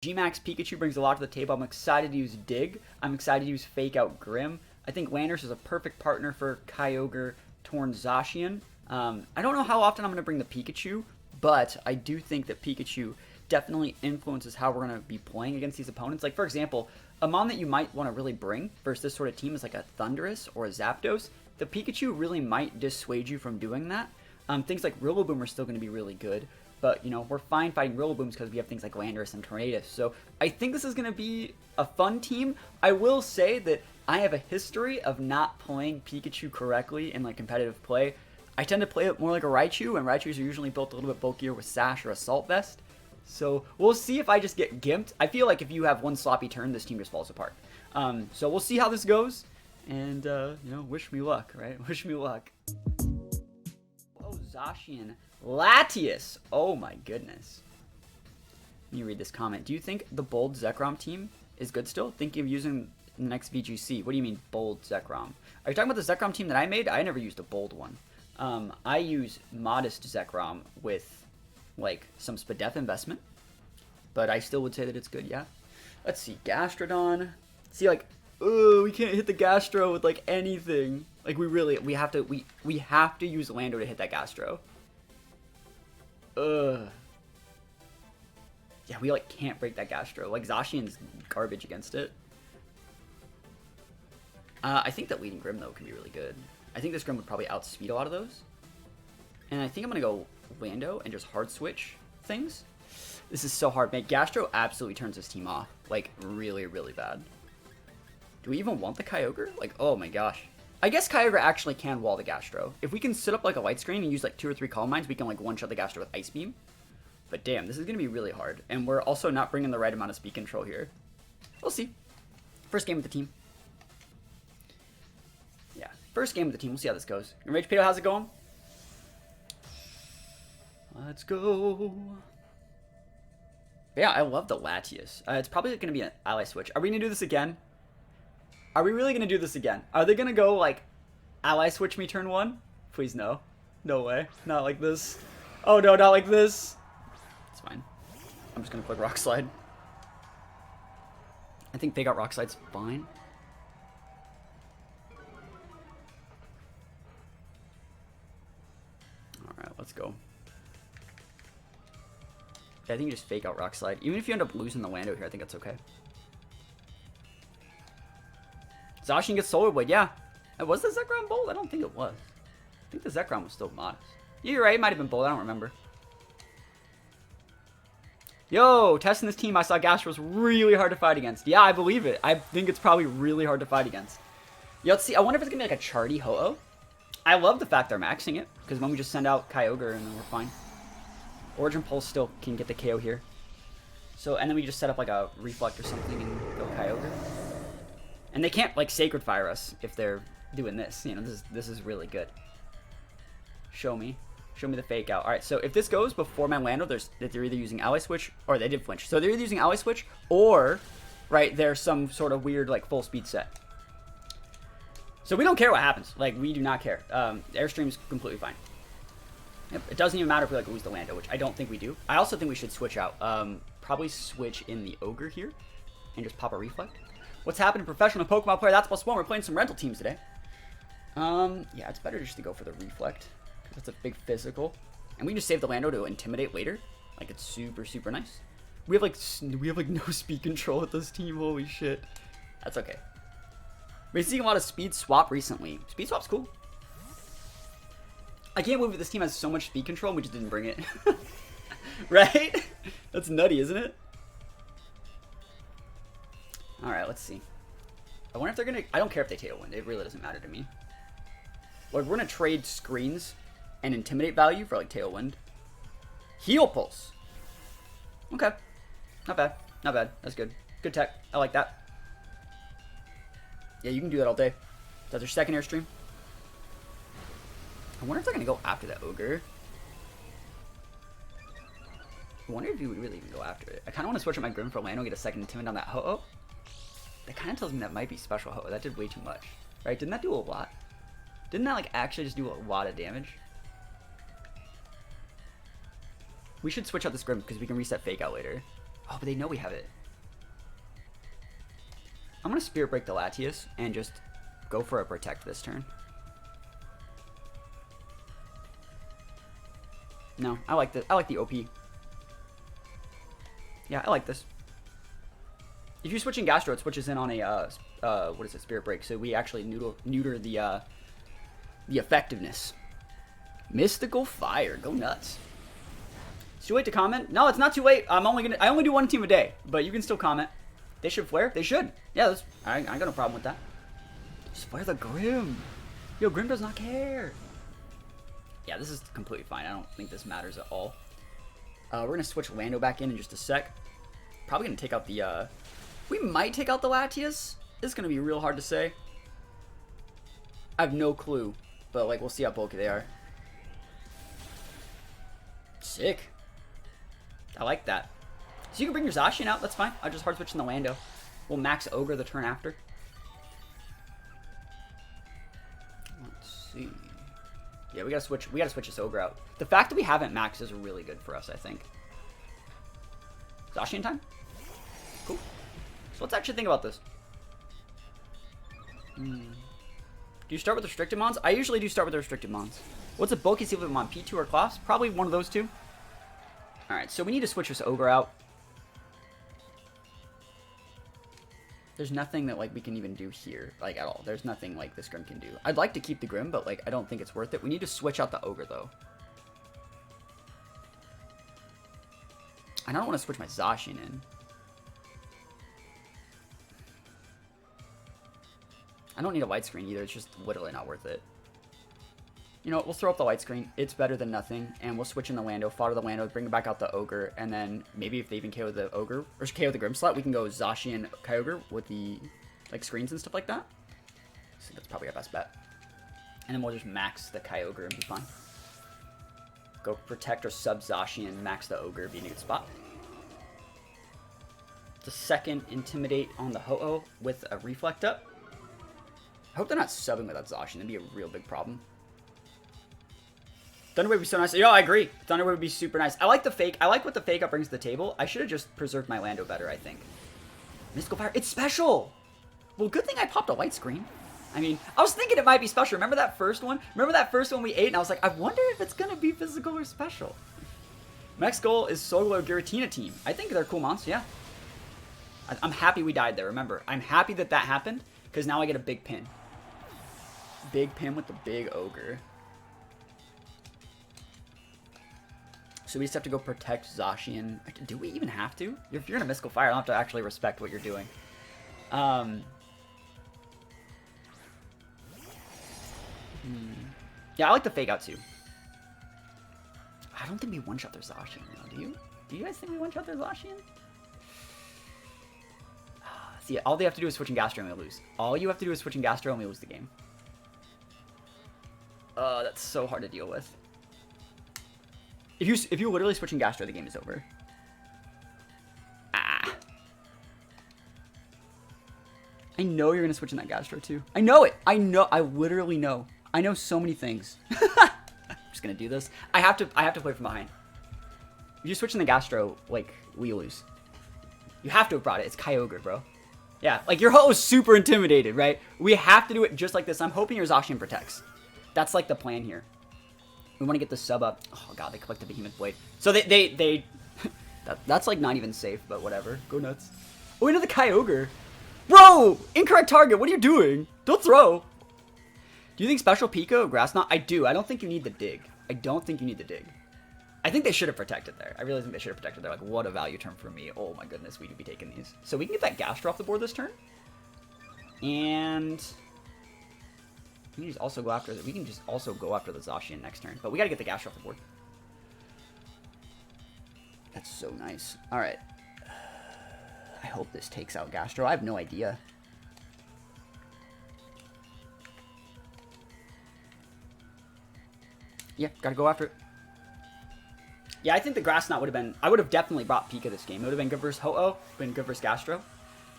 Gmax Pikachu brings a lot to the table. I'm excited to use Dig. I'm excited to use Fake Out Grim. I think Landorus is a perfect partner for Kyogre, Torn, Zacian. I don't know how often I'm going to bring the Pikachu, but I do think that Pikachu definitely influences how we're going to be playing against these opponents. Like, for example, a Mon that you might want to really bring versus this sort of team is like a Thundurus or a Zapdos. The Pikachu really might dissuade you from doing that. Things like Rillaboom are still going to be really good, but, you know, we're fine fighting Rillabooms because we have things like Landorus and Tornadus. So I think this is going to be a fun team. I will say that I have a history of not playing Pikachu correctly in, like, competitive play. I tend to play it more like a Raichu, and Raichus are usually built a little bit bulkier with Sash or Assault Vest. So we'll see if I just get gimped. I feel like if you have one sloppy turn, this team just falls apart. So we'll see how this goes, and, you know, wish me luck, right? Wish me luck. Oh, Zacian. Latias. Oh my goodness. Let me read this comment. Do you think the bold Zekrom team is good still? Thinking of using the next VGC. What do you mean bold Zekrom? Are you talking about the Zekrom team that I made? I never used a bold one. I use modest Zekrom with like some Spadef investment, but I still would say that it's good. Yeah. Let's see. Gastrodon. See, like, oh, we can't hit the Gastro with like anything. Like we have to use Lando to hit that Gastro. Yeah, we like can't break that Gastro. Like Zacian's garbage against it. I think that leading Grim though can be really good. I think this Grim would probably outspeed a lot of those. And I think I'm gonna go Lando and just hard switch things. This is so hard, man. Gastro absolutely turns this team off. Like really, really bad. Do we even want the Kyogre? Like, oh my gosh. I guess Kyogre actually can wall the Gastro. If we can sit up like a light screen and use like 2 or 3 Calm Minds, we can like one-shot the Gastro with Ice Beam. But damn, this is going to be really hard. And we're also not bringing the right amount of speed control here. We'll see. First game with the team. Yeah, first game with the team. We'll see how this goes. Rage Pedo, how's it going? Let's go. But yeah, I love the Latias. It's probably going to be an ally switch. Are we going to do this again? Are we really going to do this again? Are they going to go, like, ally switch me turn 1? Please, no. No way. Not like this. Oh, no, not like this. It's fine. I'm just going to click Rock Slide. I think Fake Out Rock Slide's fine. Alright, let's go. Yeah, I think you just Fake Out Rock Slide. Even if you end up losing the Lando here, I think that's okay. Zacian gets Solar Blade, yeah. Was the Zekrom bold? I don't think it was. I think the Zekrom was still modest. Yeah, you're right, it might have been bold, I don't remember. Yo, testing this team, I saw Gastro was really hard to fight against. Yeah, I believe it. I think it's probably really hard to fight against. Yeah, let's see, I wonder if it's going to be like a Charty Ho-Oh. I love the fact they're maxing it, because when we just send out Kyogre and then we're fine. Origin Pulse still can get the KO here. So, and then we just set up like a Reflect or something and go Kyogre. And they can't, like, Sacred Fire us if they're doing this. You know, this is really good. Show me. Show me the Fake Out. Alright, so if this goes before my Lando, they're either using Ally Switch, or they did flinch. So they're either using Ally Switch, or, right, there's some sort of weird, like, full speed set. So we don't care what happens. Like, we do not care. Airstream's completely fine. Yep, it doesn't even matter if we, like, lose the Lando, which I don't think we do. I also think we should switch out. Probably switch in the Ogre here, and just pop a Reflect. What's happening, professional Pokemon player? That's +1. We're playing some rental teams today. Yeah, it's better just to go for the Reflect. That's a big physical. And we can just save the Lando to Intimidate later. Like, it's super, super nice. We have, like, no speed control with this team. Holy shit. That's okay. We've been seeing a lot of Speed Swap recently. Speed Swap's cool. I can't believe that this team has so much speed control and we just didn't bring it. Right? That's nutty, isn't it? Alright, let's see. I wonder if they're going to... I don't care if they Tailwind. It really doesn't matter to me. Like, we're going to trade screens and Intimidate value for, like, Tailwind. Heal Pulse. Okay. Not bad. Not bad. That's good. Good tech. I like that. Yeah, you can do that all day. That's their second Airstream. I wonder if they're going to go after that Ogre. I wonder if you would really even go after it. I kind of want to switch up my Grim for Lando, get a second Intimidate on that Ho-Oh. That kind of tells me that might be special Ho-Oh. That did way too much. Right? Didn't that do a lot? Didn't that, like, actually just do a lot of damage? We should switch out this Grim because we can reset Fake Out later. Oh, but they know we have it. I'm going to Spirit Break the Latias and just go for a Protect this turn. No, I like the OP. Yeah, I like this. If you're switching Gastro, it switches in on a, what is it, Spirit Break, so we actually neuter the effectiveness. Mystical Fire, go nuts. It's too late to comment? No, it's not too late. I only do one team a day, but you can still comment. They should flare? They should. Yeah, I got no problem with that. Just flare the Grim. Yo, Grim does not care. Yeah, this is completely fine. I don't think this matters at all. We're going to switch Lando back in just a sec. Probably going to take out the, we might take out the Latias. This is going to be real hard to say. I have no clue, but, like, we'll see how bulky they are. Sick. I like that. So you can bring your Zacian out, that's fine. I'll just hard switch in the Lando. We'll max Ogre the turn after. Let's see. Yeah, we gotta switch this Ogre out. The fact that we haven't maxed is really good for us, I think. Zacian time? Cool. So let's actually think about this. Do you start with restricted mons? I usually do start with the restricted mons. What's a bulky sequence mon? P2 or Klops? Probably one of those two. Alright, so we need to switch this Ogre out. There's nothing that, like, we can even do here, like, at all. There's nothing, like, this Grim can do. I'd like to keep the Grim, but, like, I don't think it's worth it. We need to switch out the Ogre, though. I don't want to switch my Zacian in. I don't need a white screen either. It's just literally not worth it. You know what? We'll throw up the white screen. It's better than nothing. And we'll switch in the Lando, fodder the Lando, bring back out the Ogre, and then maybe if they even KO the Ogre, or KO the Grim slot, we can go Zacian Kyogre with the, like, screens and stuff like that. So that's probably our best bet. And then we'll just max the Kyogre and be fine. Go Protect or sub Zacian, max the Ogre, be in a good spot. The second Intimidate on the Ho-Oh with a Reflect up. I hope they're not subbing with that Zacian. That'd be a real big problem. Thunder Wave would be so nice. Yo, I agree. Thunder Wave would be super nice. I like the fake. I like what the fake up brings to the table. I should have just preserved my Lando better, I think. Mystical Fire. It's special. Well, good thing I popped a white screen. I mean, I was thinking it might be special. Remember that first one? Remember that first one we ate? And I was like, I wonder if it's going to be physical or special. My next goal is Solo Giratina team. I think they're cool mons, yeah. I'm happy we died there, remember. I'm happy that that happened, because now I get a big pin. Big pin with the big Ogre. So we just have to go protect Zacian. Do we even have to? If you're in a Mystical Fire, I don't have to actually respect what you're doing. Yeah, I like the fake out too. I don't think we one-shot their Zacian, though. Do you? Do you guys think we one-shot their Zacian? See, all they have to do is switching Gastro and we lose. All you have to do is switching Gastro and we lose the game. That's so hard to deal with. If you literally switching Gastro, the game is over. Ah. I know you're gonna switch in that Gastro too. I know it. I know. I literally know. I know so many things. I'm just gonna do this. I have to play from behind. If you switch in the Gastro, like, we lose. You have to have brought it. It's Kyogre, bro. Yeah, like, your Ho is super intimidated, right? We have to do it just like this. I'm hoping your Zacian protects. That's, like, the plan here. We want to get the sub up. Oh, God, they collect the Behemoth Blade. So they that's, like, not even safe, but whatever. Go nuts. Oh, into the Kyogre. Bro! Incorrect target. What are you doing? Don't throw. Do you think Special Pika or Grass Knot? I do. I don't think you need the dig. I don't think you need the dig. I think they should have protected there. I really think they should have protected there. Like, what a value turn for me. Oh, my goodness. We could be taking these. So we can get that Gastro off the board this turn. And we can just also go after the Zacian next turn. But we got to get the Gastro off the board. That's so nice. All right. I hope this takes out Gastro. I have no idea. Yeah, got to go after it. Yeah, I think the Grass Knot would have been... I would have definitely brought Pika this game. It would have been good versus Ho-Oh, been good versus Gastro.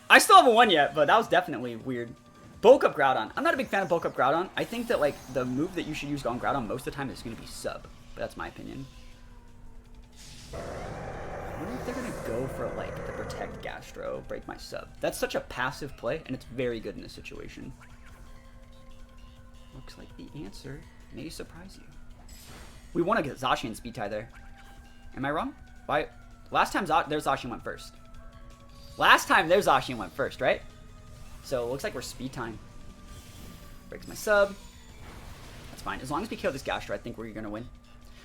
I still haven't won yet, but that was definitely weird. Bulk Up Groudon. I'm not a big fan of Bulk Up Groudon. I think that, like, the move that you should use on Groudon most of the time is going to be Sub. But that's my opinion. What wonder if they're gonna go for like the protect Gastro, break my sub. That's such a passive play, and it's very good in this situation. Looks like the answer may surprise you. We want to get Zacian speed tie there. Am I wrong? Why? Last time their Zacian went first. Last time their Zacian went first, right? So it looks like we're speed time. Breaks my sub. That's fine. As long as we kill this Gastro, I think we're gonna win.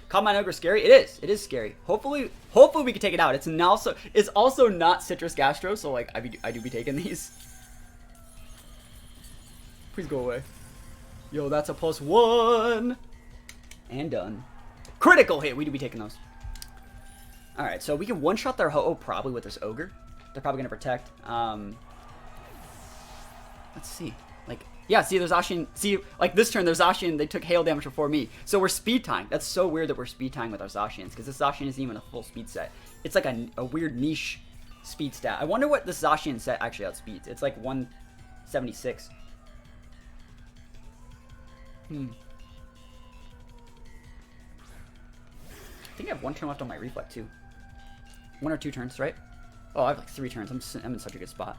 Calm Mind Ogre scary? It is. It is scary. Hopefully we can take it out. It's also not Citrus Gastro, so like I do be taking these. Please go away. Yo, that's a +1. And done. Critical hit. We do be taking those. Alright, so we can one-shot their Ho-Oh probably with this Ogre. They're probably going to protect. Let's see. Like, yeah, see, there's Zacian. See, like this turn, there's Zacian. They took hail damage before me. So we're speed tying. That's so weird that we're speed tying with our Zacians, because this Zacian isn't even a full speed set. It's like a weird niche speed stat. I wonder what this Zacian set actually outspeeds. It's like 176. I think I have 1 turn left on my reflect too. 1 or 2 turns, right? Oh, I have like 3 turns. I'm in such a good spot.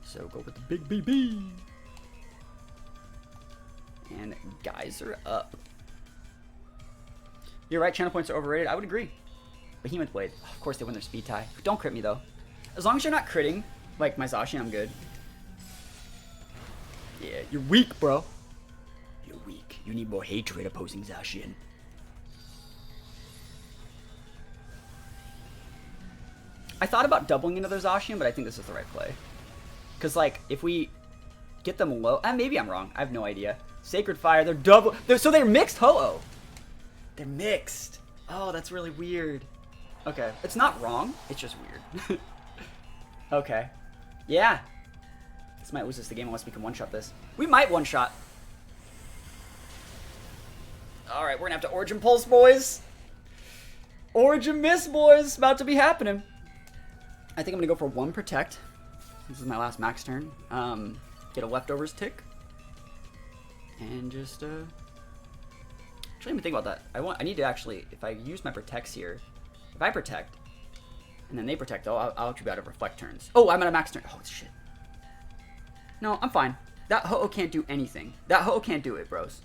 So go with the big BB. And guys are up. You're right, channel points are overrated. I would agree. Behemoth Blade. Oh, of course they win their speed tie. Don't crit me though. As long as you're not critting like my Zacian, I'm good. Yeah, you're weak, bro. You're weak. You need more hatred opposing Zacian. I thought about doubling into their Zacian, but I think this is the right play. Because, like, if we get them low... maybe I'm wrong. I have no idea. Sacred Fire, they're double... so they're mixed Ho-Oh. They're mixed. Oh, that's really weird. Okay. It's not wrong. It's just weird. Okay. Yeah. This might lose us the game unless we can one-shot this. We might one-shot. Alright, we're going to have to Origin Pulse, boys. Origin Miss, boys. About to be happening. I think I'm going to go for 1 Protect. This is my last max turn. Get a Leftovers tick. And just, actually, let me think about that. I need to actually, if I use my Protects here, if I Protect, and then they Protect, I'll actually be out of Reflect turns. Oh, I'm at a max turn. Oh, shit. No, I'm fine. That Ho-Oh can't do anything. That Ho-Oh can't do it, bros.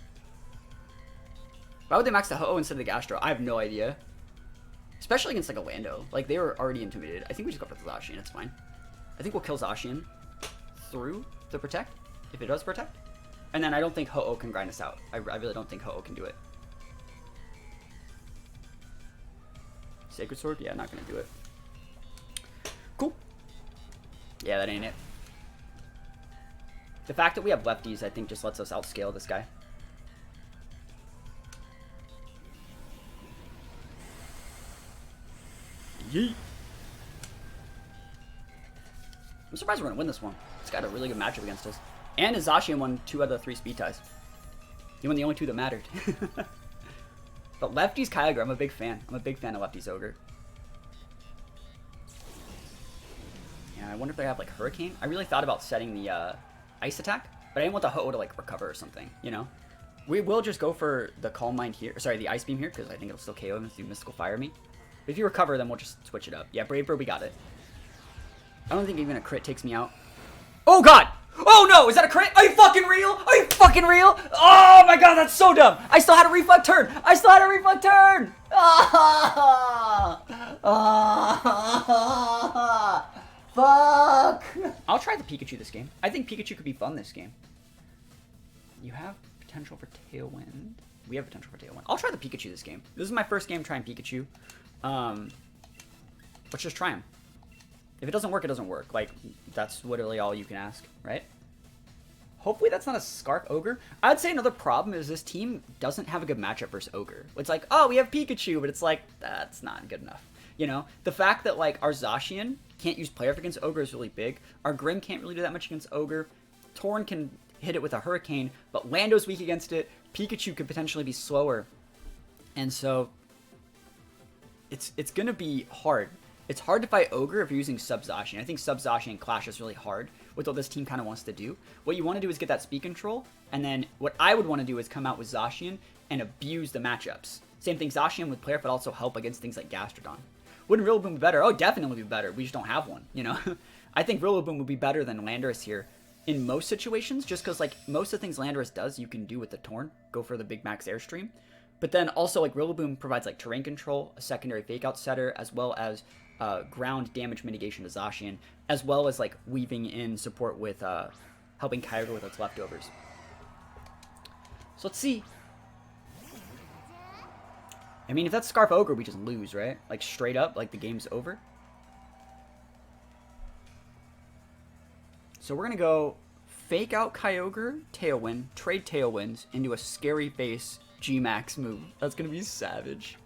Why would they max the Ho-Oh instead of the Gastro? I have no idea. Especially against, like, a Lando. Like, they were already intimidated. I think we just go for the Zacian. It's fine. I think we'll kill Zacian through the Protect, if it does Protect. And then I don't think Ho-Oh can grind us out. I really don't think Ho-Oh can do it. Sacred Sword? Yeah, not going to do it. Cool. Yeah, that ain't it. The fact that we have lefties, I think, just lets us outscale this guy. Yeet. I'm surprised we're going to win this one. He's got a really good matchup against us. And his Zacian won 2 out of the 3 speed ties. He won the only 2 that mattered. But lefties Kyogre, I'm a big fan. I'm a big fan of lefties Ogre. Yeah, I wonder if they have like Hurricane. I really thought about setting the Ice attack, but I didn't want the Ho-Oh to like recover or something, you know? We will just go for the Calm Mind here. Sorry, the Ice Beam here, because I think it'll still KO him if you Mystical Fire me. But if you recover, then we'll just switch it up. Yeah, Brave Bird, we got it. I don't think even a crit takes me out. Oh, God! Oh, no! Is that a crit? Are you fucking real? Are you fucking real? Oh, my God, that's so dumb! I still had a Reflect turn! I still had a Reflect turn! Ah! Ah! Fuck! I'll try the Pikachu this game. I think Pikachu could be fun this game. You have potential for Tailwind. We have potential for Tailwind. I'll try the Pikachu this game. This is my first game trying Pikachu. Let's just try him. If it doesn't work, it doesn't work. Like, that's literally all you can ask, right? Hopefully that's not a Scarf Ogre. I'd say another problem is this team doesn't have a good matchup versus Ogre. It's like, oh, we have Pikachu, but it's like, that's not good enough. You know? The fact that, like, our Zacian can't use Play Rough against Ogre is really big. Our Grim can't really do that much against Ogre. Torn can hit it with a Hurricane, but Lando's weak against it. Pikachu could potentially be slower. And so, it's going to be hard. It's hard to fight Ogre if you're using Sub-Zacian. I think Sub-Zacian clashes really hard with what this team kind of wants to do. What you want to do is get that speed control, and then what I would want to do is come out with Zacian and abuse the matchups. Same thing, Zacian would play off, but also help against things like Gastrodon. Wouldn't Rillaboom be better? Oh, definitely be better. We just don't have one, you know? I think Rillaboom would be better than Landorus here in most situations, just because, like, most of the things Landorus does, you can do with the Torn. Go for the big max Airstream. But then also, like, Rillaboom provides, like, terrain control, a secondary fake-out setter, as well as ground damage mitigation to Zacian, as well as, like, weaving in support with helping Kyogre with its leftovers. So let's see. I mean, if that's Scarf Ogre, we just lose, right? Like, straight up, like, the game's over. So we're going to go fake out Kyogre, Tailwind, trade Tailwinds into a scary face G-Max move. That's going to be savage.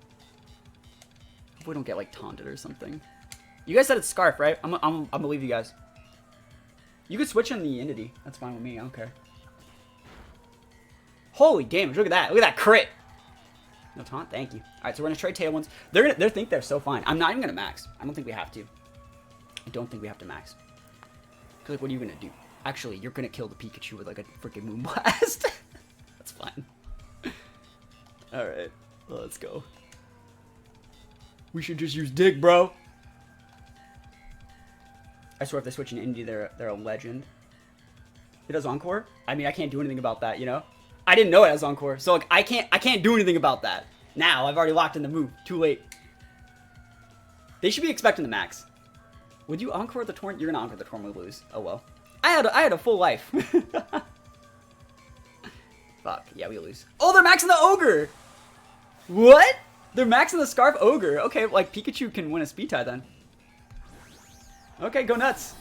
Hope we don't get, like, taunted or something. You guys said it's Scarf, right? I'm going to believe you guys. You could switch in the Entity. That's fine with me. I don't care. Holy damage. Look at that. Look at that crit. No taunt? Thank you. Alright, so we're going to trade Tailwinds. They think they're so fine. I'm not even going to max. I don't think we have to. I don't think we have to max. Because, like, what are you going to do? Actually, you're going to kill the Pikachu with, like, a freaking Moonblast. That's fine. Alright. Well, let's go. We should just use Dig, bro. I swear if they switch an Indie, they're a legend. It does Encore? I mean, I can't do anything about that, you know? I didn't know it has Encore, so like I can't do anything about that. Now I've already locked in the move. Too late. They should be expecting the max. Would you Encore the Torn? You're gonna Encore the Torn, we lose. Oh well. I had a full life. Fuck, yeah, we lose. Oh, they're maxing the Ogre! What? They're maxing the Scarf Ogre. Okay, like Pikachu can win a speed tie then. Okay, go nuts.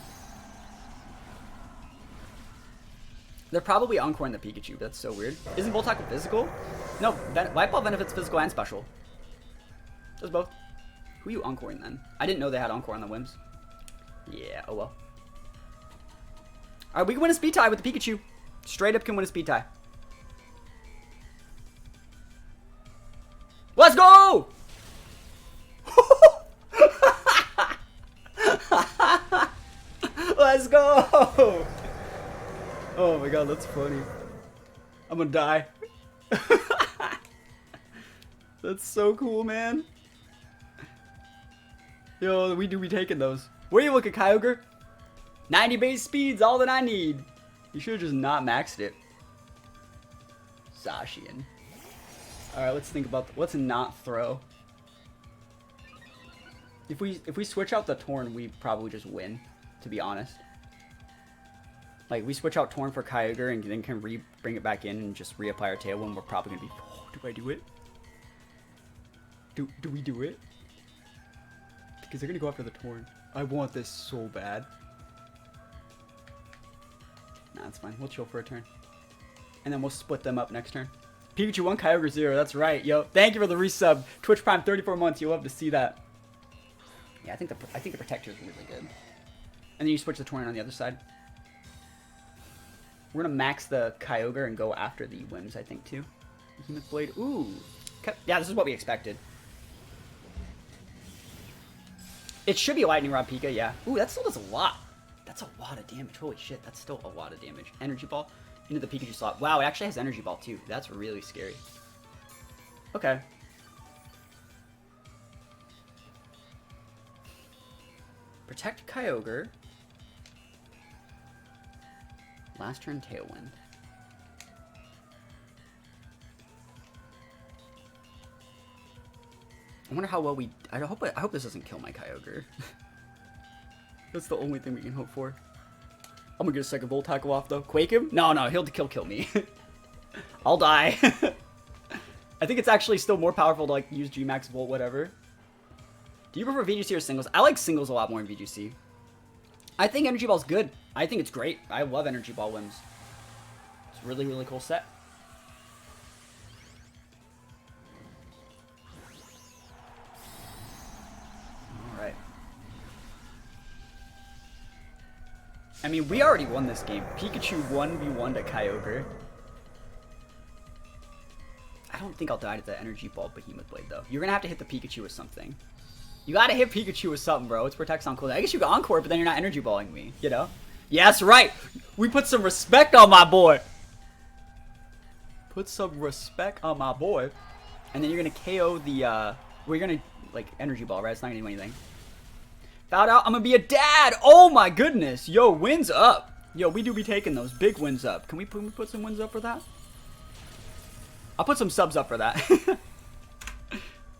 They're probably Encoring the Pikachu, but that's so weird. Isn't Volt Tackle physical? No, Wipe Ball benefits physical and special. Does both. Who are you Encoring then? I didn't know they had Encore on the Whims. Yeah, oh well. Alright, we can win a speed tie with the Pikachu. Straight up can win a speed tie. Let's go! Let's go! Oh my god, that's funny. I'm gonna die. That's so cool, man. Yo, we do be taking those. Where you looking, Kyogre? 90 base speed's all that I need. You should have just not maxed it. Zacian. Alright, let's think about let's not throw. If we switch out the Torn, we probably just win, to be honest. Like, we switch out Torn for Kyogre and then can bring it back in and just reapply our Tailwind. We're probably going to be... Oh, do I do it? Do we do it? Because they're going to go after the Torn. I want this so bad. Nah, it's fine. We'll chill for a turn. And then we'll split them up next turn. Pikachu 1, Kyogre 0. That's right, yo. Thank you for the resub. Twitch Prime 34 months. You'll love to see that. Yeah, I think the Protector is really good. And then you switch the Torn on the other side. We're going to max the Kyogre and go after the Whims, I think, too. Behemoth Blade. Ooh. Yeah, this is what we expected. It should be a Lightning Rod Pika, yeah. Ooh, that still does a lot. That's a lot of damage. Holy shit, that's still a lot of damage. Energy Ball into the Pikachu slot. Wow, it actually has Energy Ball, too. That's really scary. Okay. Protect Kyogre. Last turn Tailwind. I wonder how well we... I hope this doesn't kill my Kyogre. That's the only thing we can hope for. I'm gonna get a second Volt Tackle off though. Quake him? No, he'll kill me. I'll die. I think it's actually still more powerful to like use G-Max Volt, whatever. Do you prefer VGC or singles? I like singles a lot more in VGC. I think Energy Ball's good. I think it's great. I love Energy Ball Whims. It's a really, really cool set. Alright. I mean, we already won this game. Pikachu 1v1 to Kyogre. I don't think I'll die to the Energy Ball Behemoth Blade, though. You're going to have to hit the Pikachu with something. You gotta hit Pikachu with something, bro. It's Protect's on cooldown. I guess you can Encore, but then you're not Energy Balling me, you know? Yeah, that's right. We put some respect on my boy. Put some respect on my boy. And then you're gonna KO the, we're gonna like energy ball, right? It's not gonna do anything. Fouled out. I'm gonna be a dad. Oh my goodness. Yo, wins up. Yo, we do be taking those big wins up. Can we put some wins up for that? I'll put some subs up for that.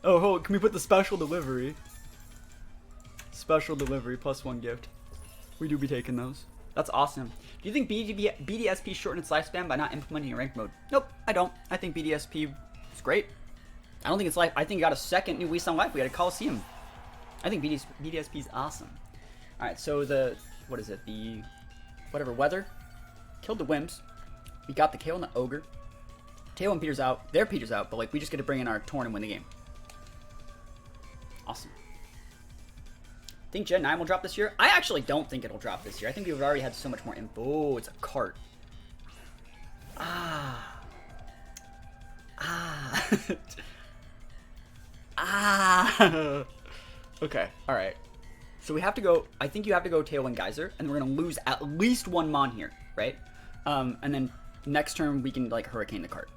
Oh, hold. Can we put the special delivery? Special delivery +1 gift. We do be taking those. That's awesome. Do you think BDSP shortened its lifespan by not implementing a ranked mode? Nope, I don't. I think BDSP is great. I don't think it's life. I think it got a second new Wii Song Life. We got a Coliseum. I think BDSP is awesome. All right, so the what is it? The whatever weather killed the Wimps. We got the Kale and the Ogre. Tail and Peter's out. Their Peter's out, but like we just get to bring in our Torn and win the game. Awesome. Think Gen 9 will drop this year? I actually don't think it'll drop this year. I think we've already had so much more info. Oh, it's a cart. Ah. Okay, alright. So we have to go, I think you have to go Tailwind Geyser, and we're going to lose at least one Mon here, right? And then next turn we can like Hurricane the cart.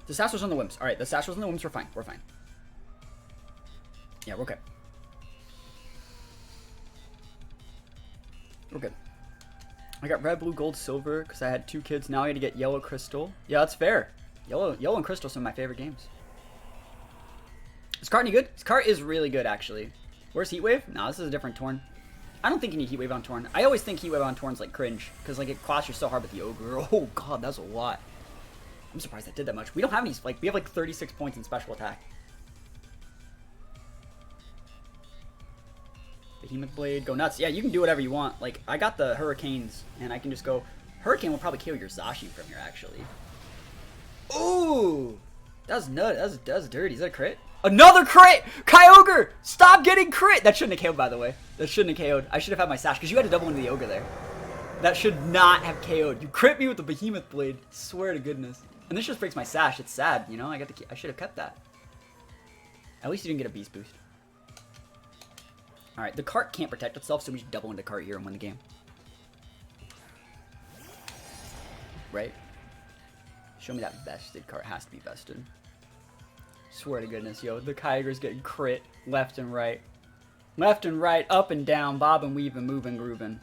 The Sassos on the Wimps. Alright, the Sassos on the Wimps, we're fine. We're fine. Yeah, we're okay. We're good. I got red, blue, gold, silver because I had 2 kids. Now I had to get yellow, crystal. Yeah, that's fair. Yellow and crystal are some of my favorite games. Is cart any good? This cart is really good, actually. Where's Heatwave? No, this is a different Torn. I don't think you need Heatwave on Torn. I always think Heatwave on Torn's like cringe because like it clashes so hard with the Ogre. Oh god, that's a lot. I'm surprised that did that much. We don't have any, like, we have like 36 points in special attack. Behemoth Blade, go nuts. Yeah, you can do whatever you want. Like, I got the Hurricanes, and I can just go... Hurricane will probably kill your Zacian from here, actually. Ooh! That's nuts. That's dirty. Is that a crit? Another crit! Kyogre! Stop getting crit! That shouldn't have KO'd, by the way. That shouldn't have KO'd. I should have had my Sash, because you had to double into the Ogre there. That should not have KO'd. You crit me with the Behemoth Blade. Swear to goodness. And this just breaks my Sash. It's sad, you know? I should have kept that. At least you didn't get a Beast Boost. Alright, the cart can't protect itself, so we should double into cart here and win the game. Right? Show me that bested cart. Has to be bested. Swear to goodness, yo. The Kyogre's getting crit left and right. Left and right, up and down, bob and weave and move and grooving.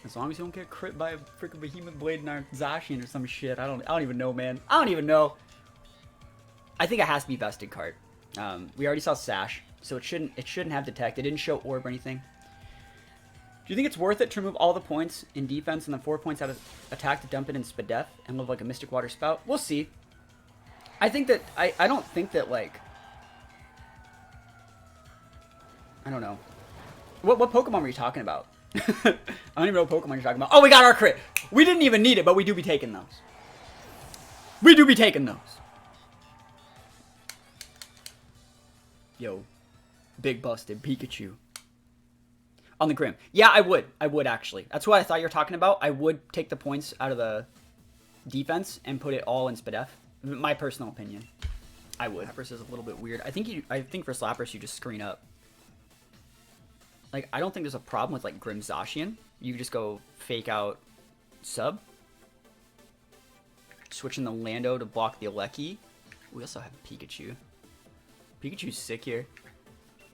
As long as you don't get crit by a freaking Behemoth Blade and our Zacian or some shit. I don't even know, man. I don't even know. I think it has to be bested cart. We already saw Sash, so it shouldn't have Detect. It didn't show Orb or anything. Do you think it's worth it to remove all the points in defense and then 4 points out of attack to dump it in Spadef and live like a Mystic Water Spout? We'll see. I think that I don't think that like I don't know. What Pokemon were you talking about? I don't even know what Pokemon you're talking about. Oh, we got our crit. We didn't even need it, but we do be taking those. We do be taking those. Yo, big busted Pikachu. On the Grim. Yeah, I would. I would, actually. That's what I thought you were talking about. I would take the points out of the defense and put it all in Spadef. My personal opinion. I would. Lapras is a little bit weird. I think for Lapras, you just screen up. Like, I don't think there's a problem with, like, Grim Zacian. You just go fake out sub. Switching the Lando to block the Alecki. We also have Pikachu. Pikachu's sick here.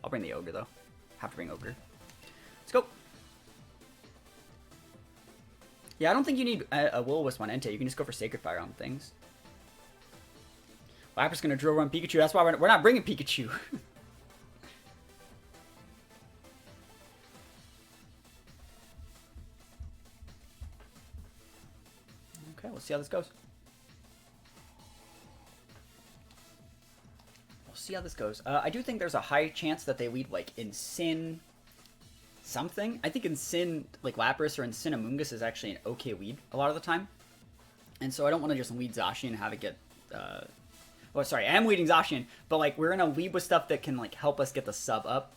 I'll bring the Ogre, though. Have to bring Ogre. Let's go. Yeah, I don't think you need a Will-O-Wisp on Entei. You can just go for Sacred Fire on things. Lapras gonna drill run Pikachu. That's why we're not bringing Pikachu. Okay, let's see how this goes. We'll see how this goes. I do think there's a high chance that they lead, like, in Sin something. I think in Sin, like, Lapras or in Sin Amoonguss is actually an okay lead a lot of the time. And so I don't want to just lead Zacian and have it get... well, sorry, I am leading Zacian, but, like, we're going to lead with stuff that can, like, help us get the sub up.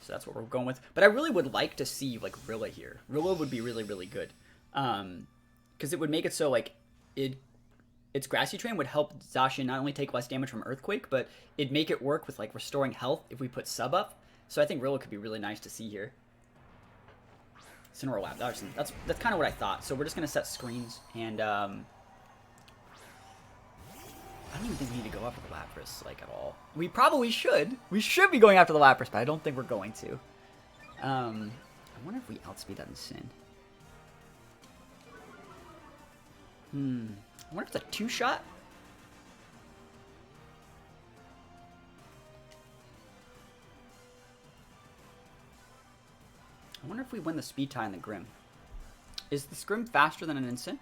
So that's what we're going with. But I really would like to see, like, Rilla here. Rilla would be really, really good. Because it would make it so, like, its Grassy Train would help Zacian not only take less damage from Earthquake, but it'd make it work with, like, restoring health if we put sub up. So I think Rilla could be really nice to see here. Cineral Lab. That's kind of what I thought. So we're just gonna set screens, and I don't even think we need to go after the Lapras like at all. We probably should. We should be going after the Lapras, but I don't think we're going to. I wonder if we outspeed that in Sin. I wonder if it's a 2-shot. I wonder if we win the speed tie in the Grim. Is the Grim faster than an instant?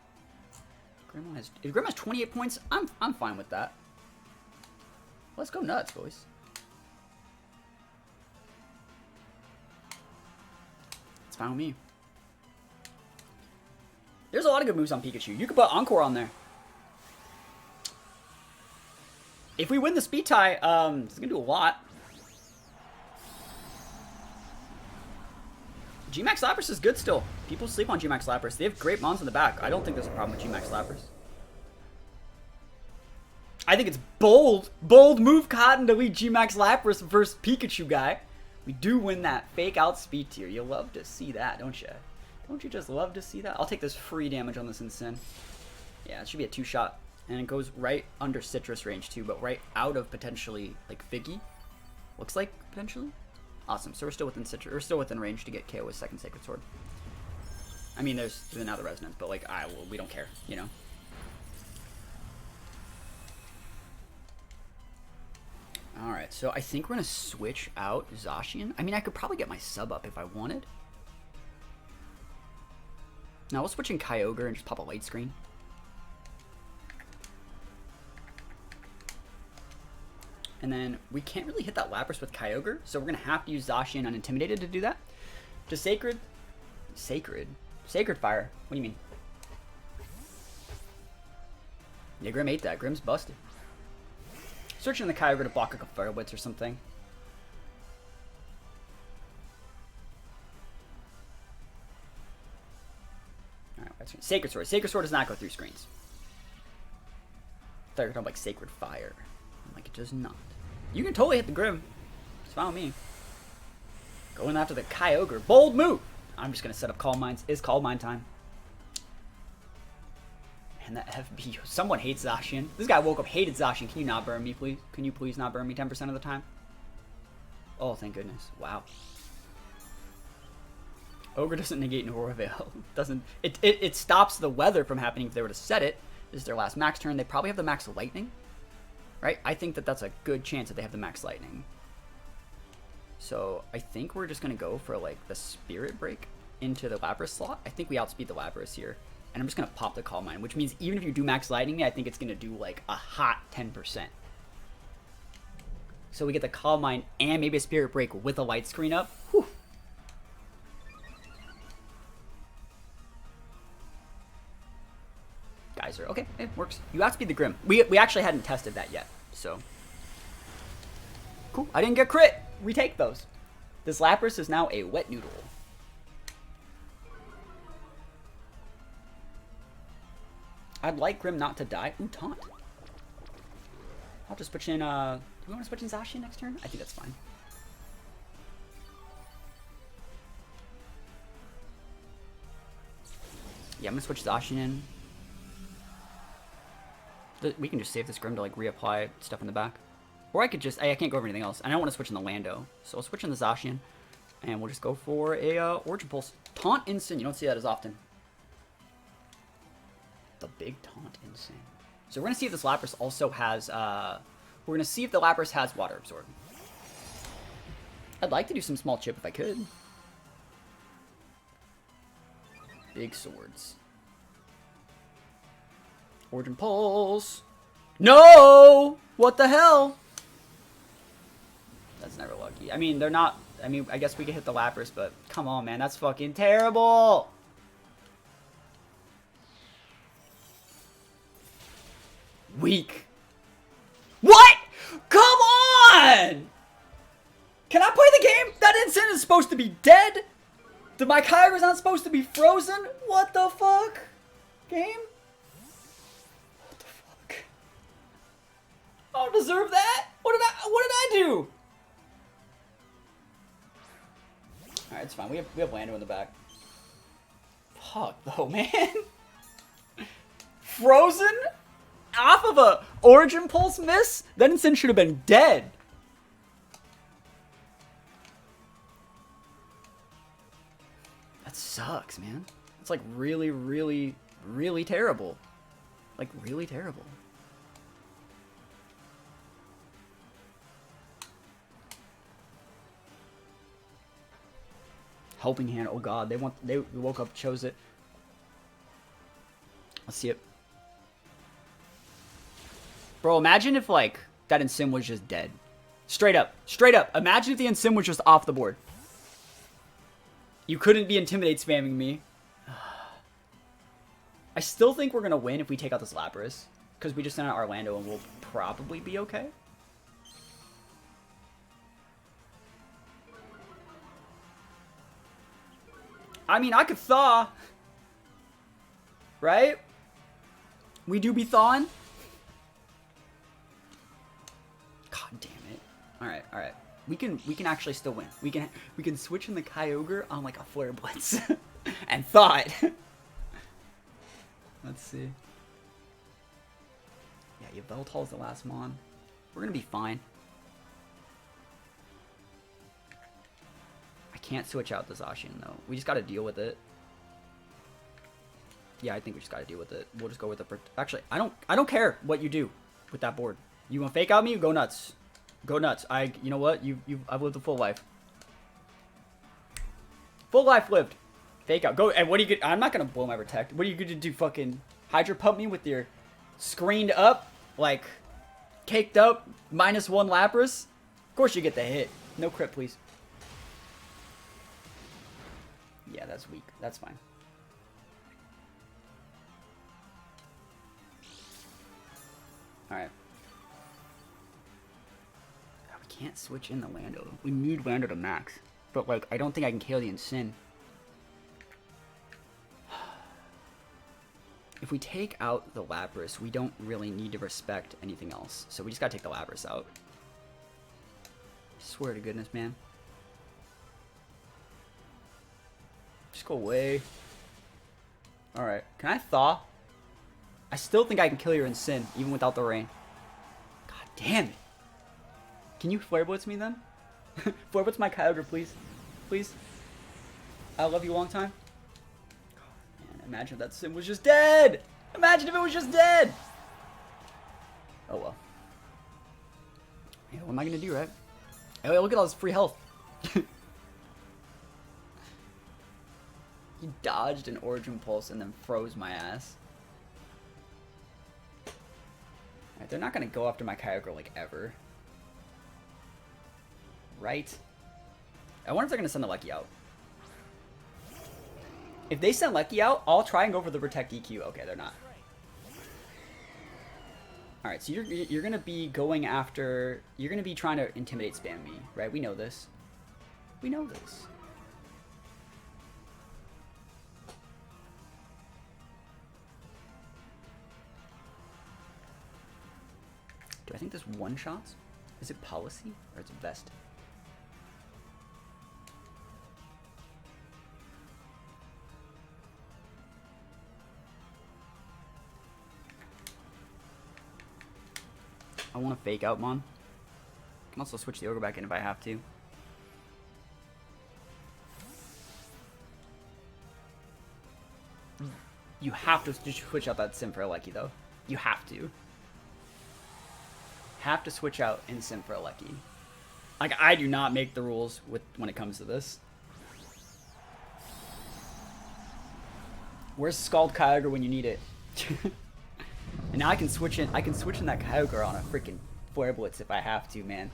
If Grim has 28 points, I'm fine with that. Let's go nuts, boys. It's fine with me. There's a lot of good moves on Pikachu. You could put Encore on there. If we win the speed tie, it's gonna do a lot. G-Max Lapras is good still. People sleep on G-Max Lapras. They have great mons in the back. I don't think there's a problem with G-Max Lapras. I think it's bold. Bold move, Cotton, to lead G-Max Lapras versus Pikachu guy. We do win that fake out speed tier. You love to see that, don't you? Don't you just love to see that? I'll take this free damage on this Incin. Yeah, it should be a 2-shot. And it goes right under Citrus range too, but right out of potentially like Figgy. Looks like potentially. Awesome. So we're still within Citrus. We're still within range to get KO with second Sacred Sword. I mean, there's another Resonance, but like, we don't care, you know. All right. So I think we're gonna switch out Zacian. I mean, I could probably get my sub up if I wanted. Now we'll switch in Kyogre and just pop a light screen. And then we can't really hit that Lapras with Kyogre, so we're going to have to use Zacian Unintimidated to do that. Just Sacred Fire. What do you mean? Yeah, Grim ate that. Grim's busted. Switching the Kyogre to block like a Fire Blitz or something. Alright, Sacred Sword. Sacred Sword does not go through screens. I thought you were talking like Sacred Fire. I'm like, it does not. You can totally hit the Grim. It's fine with me. Going after the Kyogre. Bold move! I'm just going to set up Calm Minds. It's Calm Mind time. And that FB. Someone hates Zacian. This guy woke up, hated Zacian. Can you not burn me, please? Can you please not burn me 10% of the time? Oh, thank goodness. Wow. Ogre doesn't negate Nora Veil. It stops the weather from happening if they were to set it. This is their last max turn. They probably have the max lightning. Right? I think that that's a good chance that they have the max lightning. So I think we're just going to go for like the Spirit Break into the Lapras slot. I think we outspeed the Lapras here. And I'm just going to pop the Calm Mind, which means even if you do max lightning, I think it's going to do like a hot 10%. So we get the Calm Mind and maybe a Spirit Break with a light screen up. Whew. Geyser. Okay, it works. You outspeed the Grim. We actually hadn't tested that yet, so. Cool. I didn't get crit. We take those. This Lapras is now a wet noodle. I'd like Grim not to die. Ooh, taunt. I'll just switch in, do we want to switch in Zacian next turn? I think that's fine. Yeah, I'm going to switch Zacian in. We can just save this Grim to like reapply stuff in the back. Or I could just, I can't go over anything else. And I don't want to switch in the Lando. So I'll switch in the Zacian. And we'll just go for a Origin Pulse. Taunt Instant, you don't see that as often. The big Taunt Instant. So we're going to see if this Lapras also has, we're going to see if the Lapras has Water Absorb. I'd like to do some small chip if I could. Big swords. Origin Pulse. No! What the hell? That's never lucky. I mean, they're not... I mean, I guess we could hit the Lapras, but come on, man. That's fucking terrible! Weak. What? Come on! Can I play the game? That instant is supposed to be dead? My Kyogre's not supposed to be frozen? What the fuck? Game? I don't deserve that. What did I do? Alright, it's fine. We have Lando in the back. Fuck though, man. Frozen? Off of a Origin Pulse miss? That Insyn should have been dead. That sucks, man. It's like really, really, really terrible. Like really terrible. Helping Hand. Oh god, they woke up, chose it. Let's see it. Bro, imagine if like that Insym was just dead. Straight up. Straight up. Imagine if the Insym was just off the board. You couldn't be Intimidate spamming me. I still think we're gonna win if we take out this Lapras. Because we just sent out Orlando and we'll probably be okay. I mean, I could thaw. Right? We do be thawing. God damn it. Alright, alright. We can actually still win. We can switch in the Kyogre on like a Flare Blitz. And thaw it. Let's see. Yeah, Yveltal's the last Mon. We're gonna be fine. I can't switch out the Zacian though. We just gotta deal with it. Yeah, I think we just gotta deal with it. We'll just go with the... Actually, I don't care what you do with that board. You want to fake out me? Go nuts. Go nuts. You know what? I've lived a full life. Full life lived. Fake out. Go. And what are you I'm not gonna blow my Protect. What are you gonna do? Fucking Hydro Pump me with your screened up, like caked up -1 Lapras? Of course you get the hit. No crit, please. Yeah, that's weak. That's fine. Alright. We can't switch in the Lando. We need Lando to max. But, like, I don't think I can KO the Insyn. If we take out the Lapras, we don't really need to respect anything else. So we just gotta take the Lapras out. Swear to goodness, man. Just go away. Alright. Can I thaw? I still think I can kill your Insyn, even without the rain. God damn it. Can you Flare Blitz me then? Flare Blitz my Kyogre, please. Please. I love you a long time. Man, imagine if that Sim was just dead! Imagine if it was just dead! Oh well. Yeah, what am I gonna do, right? Oh, look at all this free health. He dodged an Origin Pulse and then froze my ass. Alright, they're not gonna go after my Kyogre like ever. Right? I wonder if they're gonna send the Lucky out. If they send Lucky out, I'll try and go for the Protect EQ. Okay, they're not. Alright, so you're gonna be going after... You're gonna be trying to Intimidate spam me, right? We know this. We know this. Do I think this one-shots? Is it policy or is it best? I want to fake out Mon. I can also switch the Ogre back in if I have to. You have to switch out that Sim for a Lucky though. You have to. Have to switch out in Sim for a Lucky. Like, I do not make the rules when it comes to this. Where's Scald Kyogre when you need it? And now I can switch in that Kyogre on a freaking Flare Blitz if I have to, man.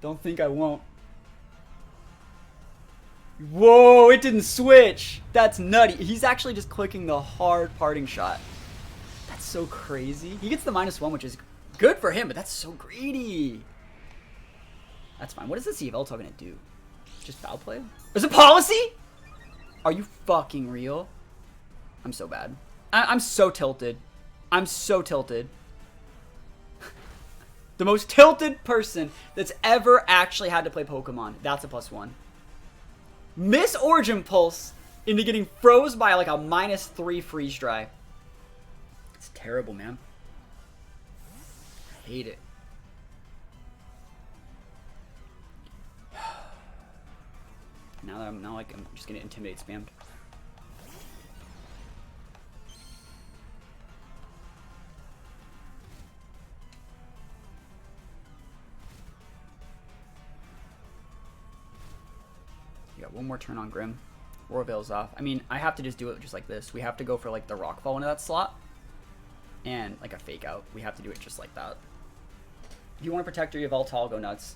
Don't think I won't. Whoa, it didn't switch. That's nutty. He's actually just clicking the hard parting shot. That's so crazy. He gets the -1, which is good for him, but that's so greedy. That's fine. What is this Yveltal gonna do? Just foul play? Is it policy? Are you fucking real? I'm so bad. I'm so tilted. I'm so tilted. The most tilted person that's ever actually had to play Pokemon. That's a +1. Miss Origin Pulse into getting froze by like a -3 freeze dry. It's terrible, man. I hate it. Now that I'm just gonna intimidate spammed. You got one more turn on Grim. War Veil's off. I mean, I have to just do it just like this. We have to go for like the Rockfall into that slot. And like a fake out. We have to do it just like that. If you want to protect your Yveltal, go nuts.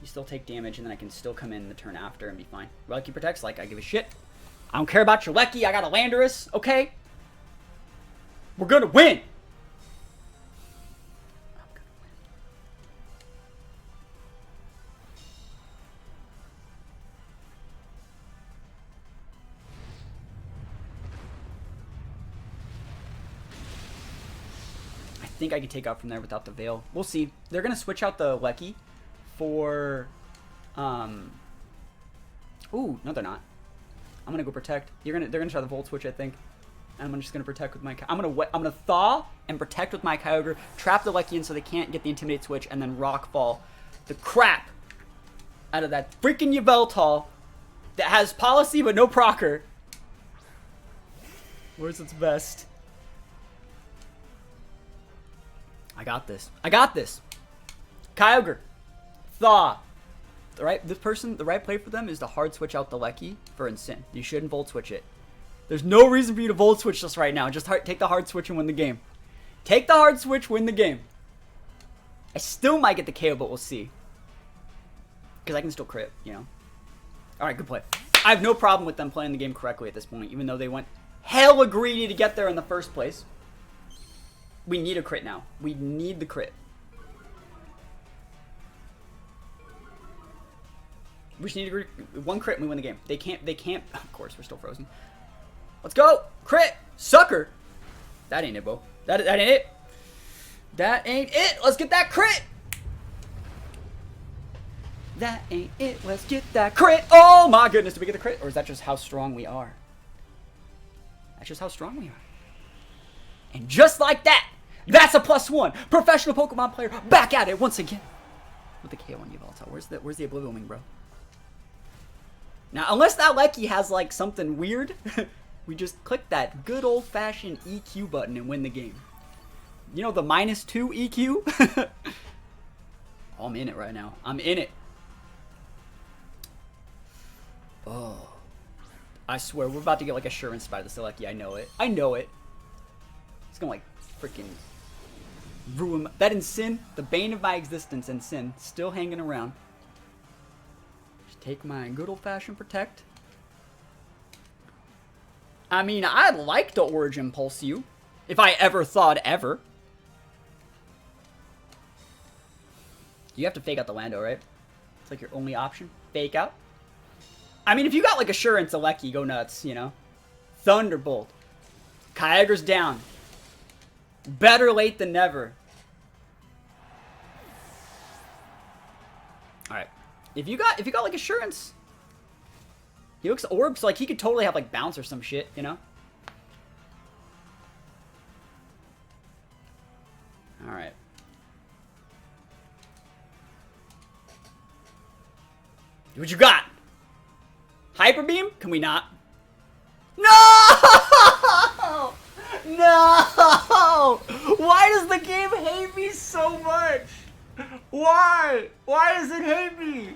You still take damage, and then I can still come in the turn after and be fine. Lecky protects, like I give a shit. I don't care about your Lecky. I got a Landorus, okay? We're gonna win! I think I can take out from there without the Veil. We'll see. They're gonna switch out the Lecky for ooh, no they're not. I'm gonna go protect. They're gonna try the Volt Switch, I think. And I'm just gonna protect with my I'm gonna Thaw and protect with my Kyogre, trap the Lecky in so they can't get the Intimidate Switch, and then Rockfall the crap out of that freaking Yveltal that has policy but no procer. Where's its best? I got this. I got this. Kyogre. Thaw. The right play for them is to hard switch out the Lecky for Incin. You shouldn't Volt Switch it. There's no reason for you to Volt Switch this right now. Just take the hard switch and win the game. Take the hard switch, win the game. I still might get the KO, but we'll see. Because I can still crit, you know. Alright, good play. I have no problem with them playing the game correctly at this point, even though they went hella greedy to get there in the first place. We need a crit now. We need the crit. We just need one crit and we win the game. They can't, of course, we're still frozen. Let's go! Crit! Sucker! That ain't it, Bo. That ain't it. That ain't it! Let's get that crit! That ain't it. Let's get that crit! Oh my goodness, did we get the crit? Or is that just how strong we are? That's just how strong we are. And just like that, that's a +1. Professional Pokemon player back at it once again. With the KO on Yveltal. Where's the Oblivion Wing, bro? Now, unless that Lecky has, like, something weird, we just click that good old-fashioned EQ button and win the game. You know, the -2 EQ? Oh, I'm in it right now. I'm in it. Oh. I swear, we're about to get, like, Assurance by the Lecky. I know it. I know it. It's gonna, like, freaking ruin that Incin, the bane of my existence, Incin, still hanging around. Take my good old-fashioned protect. I mean, I'd like to Origin Pulse you. If I ever thought ever. You have to fake out the Lando, right? It's like your only option. Fake out. I mean, if you got like Assurance, Lecky, go nuts, you know? Thunderbolt. Kyogre's down. Better late than never. Alright. If you got like Assurance, he looks Orb, so like he could totally have like Bounce or some shit, you know? All right. What you got? Hyper Beam? Can we not? No! No! Why does the game hate me so much? Why? Why does it hate me?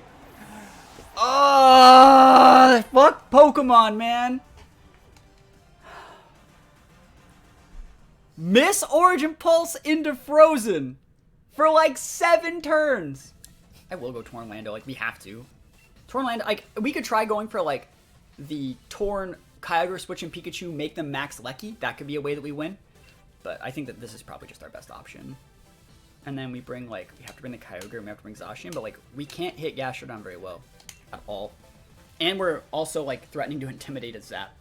Fuck Pokemon, man. Miss Origin Pulse into Frozen for like 7 turns. I will go Torn Lando, like we have to. Torn Lando, like we could try going for like the Torn Kyogre switch and Pikachu, make them max Lecky. That could be a way that we win. But I think that this is probably just our best option. And then we bring like, we have to bring the Kyogre and we have to bring Zacian, but like we can't hit Gastrodon very well at all. And we're also like threatening to intimidate a Zap.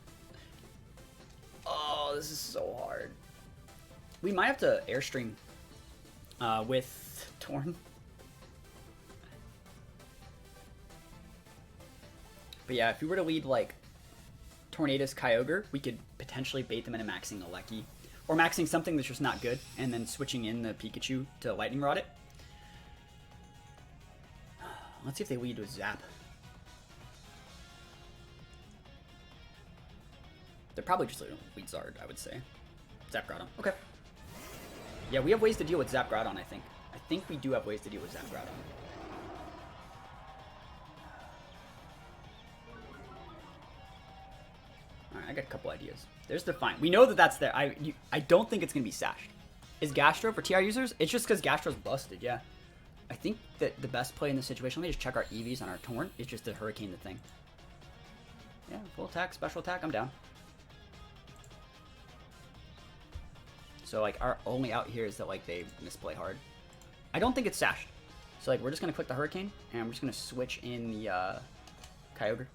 Oh, this is so hard. We might have to Airstream with Torn. But yeah, if we were to lead like Tornadus Kyogre, we could potentially bait them into maxing a Lecky. Or maxing something that's just not good, and then switching in the Pikachu to Lightning Rod it. Let's see if they lead with Zap. They're probably just lead Zard, I would say. Zap Groudon. Okay. Yeah, we have ways to deal with Zap Groudon, I think. I think we do have ways to deal with Zap Groudon. Alright, I got a couple ideas. There's Defiant. We know that that's there. I don't think it's going to be sashed. Is Gastro for TR users? It's just because Gastro's busted, yeah. I think that the best play in this situation, let me just check our EVs on our Torn, is just to Hurricane the thing. Yeah, full attack, special attack, I'm down. So, like, our only out here is that, like, they misplay hard. I don't think it's sashed. So, like, we're just going to click the Hurricane, and we're just going to switch in the Kyogre.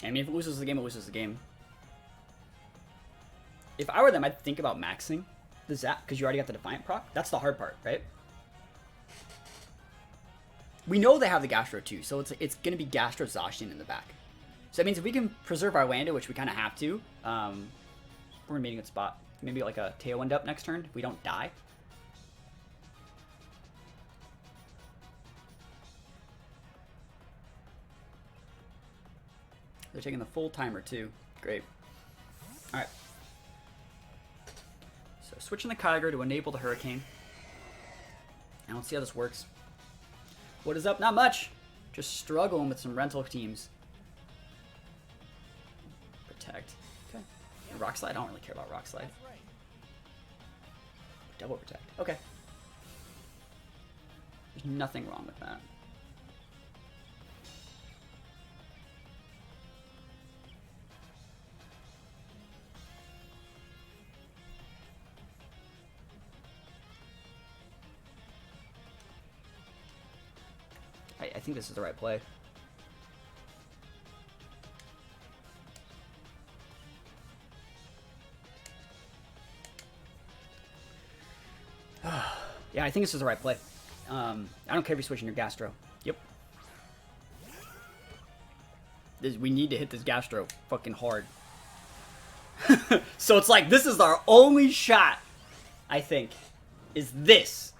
I mean, if it loses the game, it loses the game. If I were them, I'd think about maxing the Zap, because you already got the Defiant proc. That's the hard part, right? We know they have the Gastro too, so it's going to be Gastro Zacian in the back. So that means if we can preserve our Lando, which we kind of have to, we're in a meeting good spot. Maybe like a Tailwind up next turn if we don't die. They're taking the full timer too. Great. Alright. So switching the Kyogre to enable the Hurricane. And let's see how this works. What is up? Not much. Just struggling with some rental teams. Protect. Okay. And Rock Slide? I don't really care about Rock Slide. Double Protect. Okay. There's nothing wrong with that. I think this is the right play. Yeah, I think this is the right play. I don't care if you're switching your Gastro. Yep. We need to hit this Gastro fucking hard. So it's like, this is our only shot, I think, is this.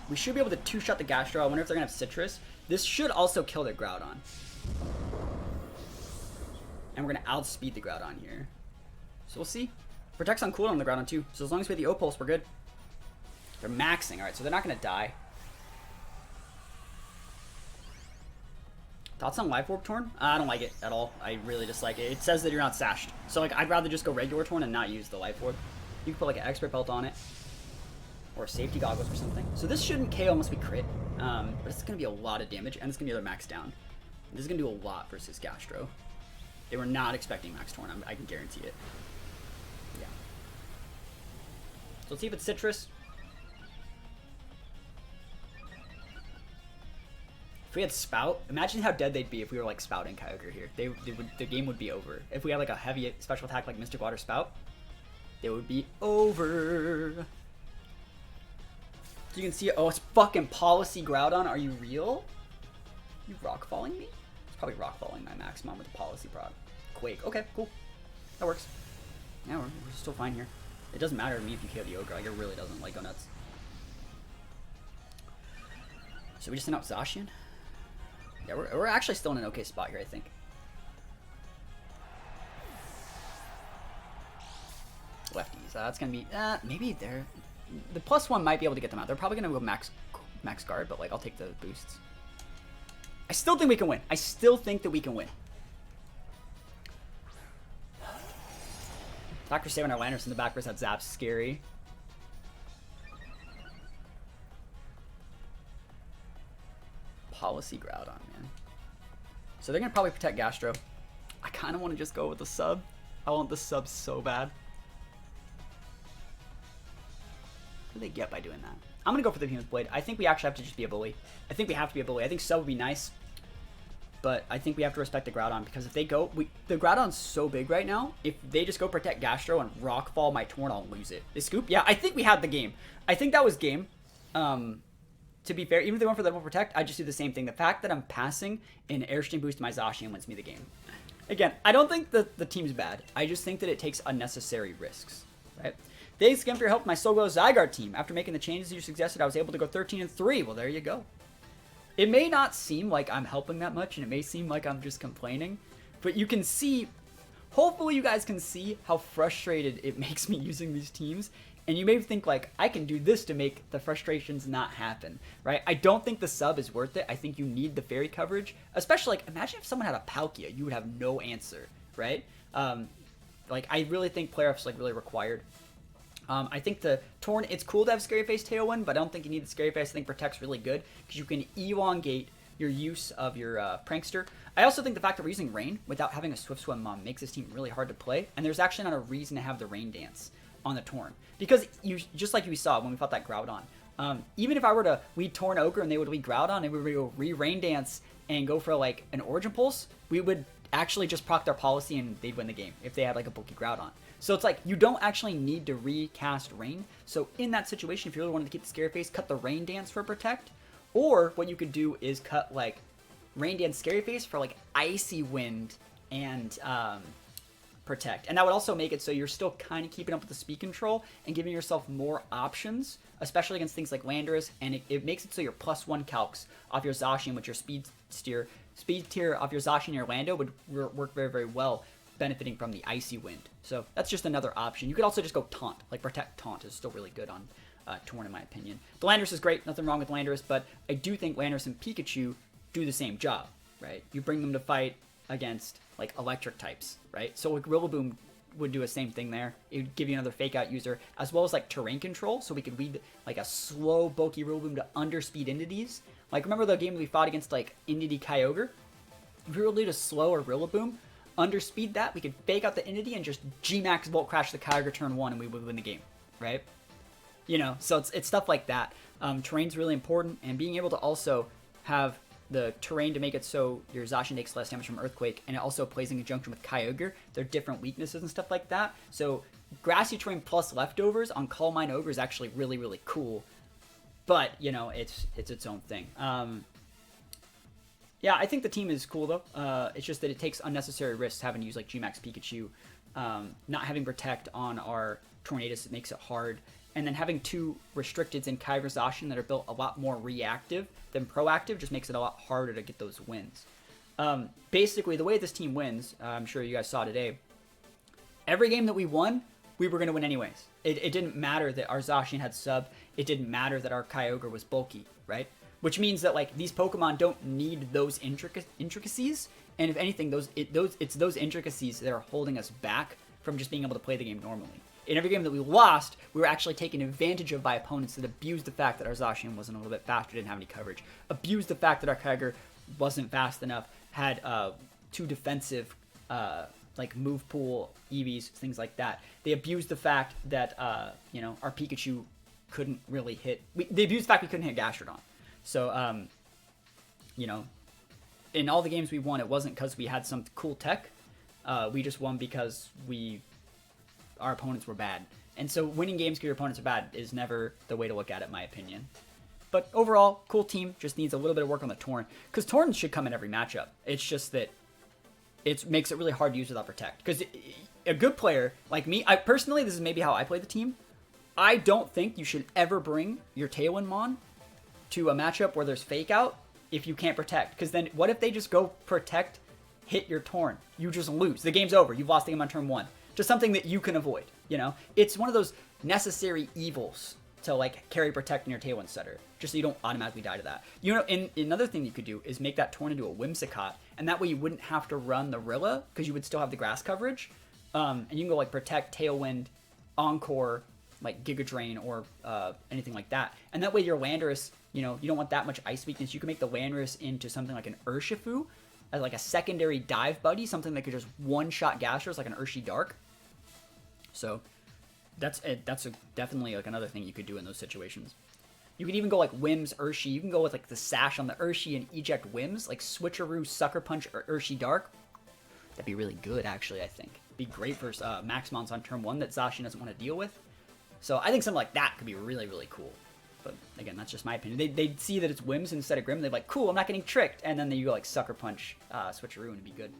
We should be able to two-shot the Gastro. I wonder if they're going to have Citrus. This should also kill their Groudon. And we're going to outspeed the Groudon here. So we'll see. Protect's on cooldown on the Groudon too. So as long as we have the O-Pulse, we're good. They're maxing. Alright, so they're not going to die. Thoughts on Life Orb Torn? I don't like it at all. I really dislike it. It says that you're not sashed. So like, I'd rather just go regular Torn and not use the Life Orb. You can put like an Expert Belt on it. Or safety goggles or something. So this shouldn't KO unless we crit. But it's going to be a lot of damage, and it's going to be other max down. This is going to do a lot versus Gastro. They were not expecting max Torn. I can guarantee it. Yeah. So let's see if it's Citrus. If we had Spout, imagine how dead they'd be if we were like spouting Kyogre here. The game would be over. If we had like a heavy special attack like Mystic Water Spout, they would be over. You can see it. Oh, it's fucking Policy Groudon. Are you real? You rock falling me? It's probably rock falling my Maximum with the Policy prod. Quake. Okay, cool. That works. Yeah, we're still fine here. It doesn't matter to me if you kill the Ogre. Like, it really doesn't. Like, go nuts. So we just send out Zacian? Yeah, we're actually still in an okay spot here, I think. Lefties. That's gonna be. Maybe they're. The +1 might be able to get them out. They're probably going to go max guard, but like I'll take the boosts. I still think we can win. I still think that we can win. Dr. Saving our Landers in the back versus that Zap's scary. Policy Groudon, man. So they're going to probably protect Gastro. I kind of want to just go with the sub. I want the sub so bad. What do they get by doing that? I'm going to go for the Behemoth Blade. I think we actually have to just be a bully. I think we have to be a bully. I think sub would be nice. But I think we have to respect the Groudon because if they go... the Groudon's so big right now. If they just go protect Gastro and Rockfall my Torn, I'll lose it. Is Scoop? Yeah, I think we had the game. I think that was game. to be fair, even if they went for the double protect, I just do the same thing. The fact that I'm passing an airstream boost to my Zacian wins me the game. Again, I don't think that the team's bad. I just think that it takes unnecessary risks, right? Thanks again for your help, my Solo Zygarde team. After making the changes you suggested, I was able to go 13-3. Well, there you go. It may not seem like I'm helping that much, and it may seem like I'm just complaining, but you can see, hopefully you guys can see how frustrated it makes me using these teams. And you may think, like, I can do this to make the frustrations not happen, right? I don't think the sub is worth it. I think you need the fairy coverage. Especially, like, imagine if someone had a Palkia. You would have no answer, right? Like, I really think player F's, like, really required. I think the Torn, it's cool to have Scary Face Tailwind, but I don't think you need the Scary Face. I think Protect's really good because you can elongate your use of your Prankster. I also think the fact that we're using Rain without having a Swift Swim makes this team really hard to play. And there's actually not a reason to have the Rain Dance on the Torn, because you just like we saw when we fought that Groudon, even if I were to lead Torn Ogre and they would lead Groudon and we would go Rain Dance and go for like an Origin Pulse, we would actually just proc their policy and they'd win the game if they had like a bulky Groudon. So it's like you don't actually need to recast Rain. So in that situation, if you really wanted to keep the Scary Face, cut the Rain Dance for Protect, or what you could do is cut like Rain Dance Scary Face for like Icy Wind and Protect. And that would also make it so you're still kind of keeping up with the speed control and giving yourself more options, especially against things like Landorus, and it makes it so your +1 calcs off your Zacian with your speed tier off your Zacian and your Lando would work very, very well, benefiting from the Icy Wind. So that's just another option. You could also just go Taunt, like Protect Taunt is still really good on Torn in my opinion. The Landorus is great, nothing wrong with Landorus, but I do think Landorus and Pikachu do the same job, right? You bring them to fight against like electric types, right? So like Rillaboom would do the same thing there. It would give you another fake out user, as well as like terrain control, so we could lead like a slow bulky Rillaboom to underspeed Entities. Like remember the game that we fought against like Entity Kyogre? If we were to lead a slower Rillaboom, underspeed that, we could fake out the Entity and just G-Max Bolt Crash the Kyogre turn 1 and we would win the game, right? You know, so it's stuff like that. Terrain's really important, and being able to also have the terrain to make it so your Zacian takes less damage from Earthquake, and it also plays in conjunction with Kyogre. They're different weaknesses and stuff like that. So Grassy Terrain plus Leftovers on Calm Mind Ogre is actually really, really cool. But, you know, it's its own thing. Yeah, I think the team is cool, though. It's just that it takes unnecessary risks having to use, like, G-Max Pikachu. Not having Protect on our Tornadus, it makes it hard. And then having two Restricteds in Kyogre Zacian that are built a lot more reactive than proactive just makes it a lot harder to get those wins. Basically, the way this team wins, I'm sure you guys saw today, every game that we won, we were going to win anyways. It didn't matter that our Zacian had sub. It didn't matter that our Kyogre was bulky, right? Which means that like these Pokemon don't need those intricacies. And if anything, it's those intricacies that are holding us back from just being able to play the game normally. In every game that we lost, we were actually taken advantage of by opponents that abused the fact that our Zacian wasn't a little bit faster, didn't have any coverage. Abused the fact that our Kyogre wasn't fast enough, had too defensive, like move pool, EVs, things like that. They abused the fact that, you know, our Pikachu couldn't really hit. They abused the fact we couldn't hit Gastrodon. So, you know, in all the games we won, it wasn't because we had some cool tech. We just won because our opponents were bad. And so winning games because your opponents are bad is never the way to look at it, in my opinion. But overall, cool team. Just needs a little bit of work on the Torn. Because Torn should come in every matchup. It's just that it makes it really hard to use without Protect. Because a good player, like me, personally, this is maybe how I play the team. I don't think you should ever bring your Tailwind Mon to a matchup where there's Fake Out if you can't Protect. Because then what if they just go Protect, hit your Torn? You just lose. The game's over. You've lost the game on turn 1. Just something that you can avoid, you know? It's one of those necessary evils to, like, carry Protect in your Tailwind setter, just so you don't automatically die to that. You know, and another thing you could do is make that Torn into a Whimsicott, and that way you wouldn't have to run the Rilla, because you would still have the grass coverage. And you can go, like, Protect, Tailwind, Encore, like, Giga Drain, or anything like that. And that way your Landorus, you know, you don't want that much ice weakness. You can make the Landorus into something like an Urshifu, as like a secondary dive buddy, something that could just one-shot Gastros, like an Urshi Dark. So that's definitely like another thing you could do in those situations. You could even go like Whims Urshi. You can go with like the Sash on the Urshi and eject Whims, like Switcheroo Sucker Punch Urshi Dark. That'd be really good, actually. I think be great for Maxmons on turn 1 that Zacian doesn't want to deal with. So I think something like that could be really, really cool. But Again, that's just my opinion. They'd see that it's Whims instead of Grim. They're like, cool, I'm not getting tricked. And then you go like Sucker Punch, Switcheroo, and it'd be good.